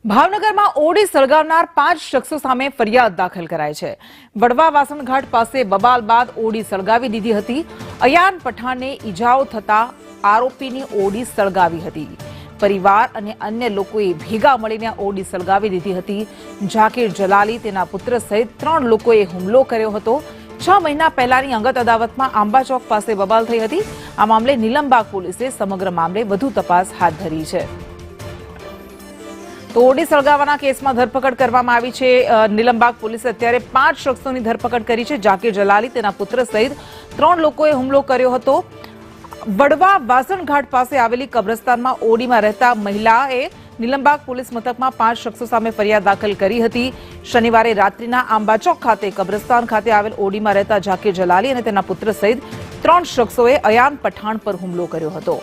ભાવનગરમાં ઓડી સળગાવનાર 5 શખ્સો સામે ફરિયાદ દાખલ કરાઈ છે। વડવા વાસણઘાટ પાસે બબાલ બાદ ઓડી સળગાવી દીધી હતી। અયાન પઠાણને ઈજાઓ થતા આરોપીની ઓડી સળગાવી હતી। પરિવાર અને અન્ય લોકોએ ભેગા મળીને ઓડી સળગાવી દીધી હતી। ઝાકીર જલાલી તેના પુત્ર સહિત 3 લોકોએ હુમલો કર્યો હતો। 6 મહિના પહેલાની અંગત અદાવતમાં આંબા ચોક પાસે બબાલ થઈ હતી। આ મામલે નીલમબાગ પોલીસે સમગ્ર મામલે વધુ તપાસ હાથ ધરી છે। તો ઓડી સળગાવવાના કેસમાં ધરપકડ કરવામાં આવી છે। નીલમબાગ પોલીસે અત્યારે 5 શખ્સોની ધરપકડ કરી છે। ઝાકીર જલાલી તેના પુત્ર સહિત 3 લોકોએ હુમલો કર્યો હતો। વડવા વાસણઘાટ પાસે આવેલી કબ્રસ્તાનમાં ઓડીમાં રહેતા મહિલાએ નીલમબાગ પોલીસ મથકમાં 5 શખ્સો સામે ફરિયાદ દાખલ કરી હતી। શનિવારે રાત્રિના આંબા ચોક ખાતે કબ્રસ્તાન ખાતે આવેલ ઓડીમાં રહેતા ઝાકીર જલાલી અને તેના પુત્ર સહિત 3 શખ્સોએ અયાન પઠાણ પર હુમલો કર્યો હતો।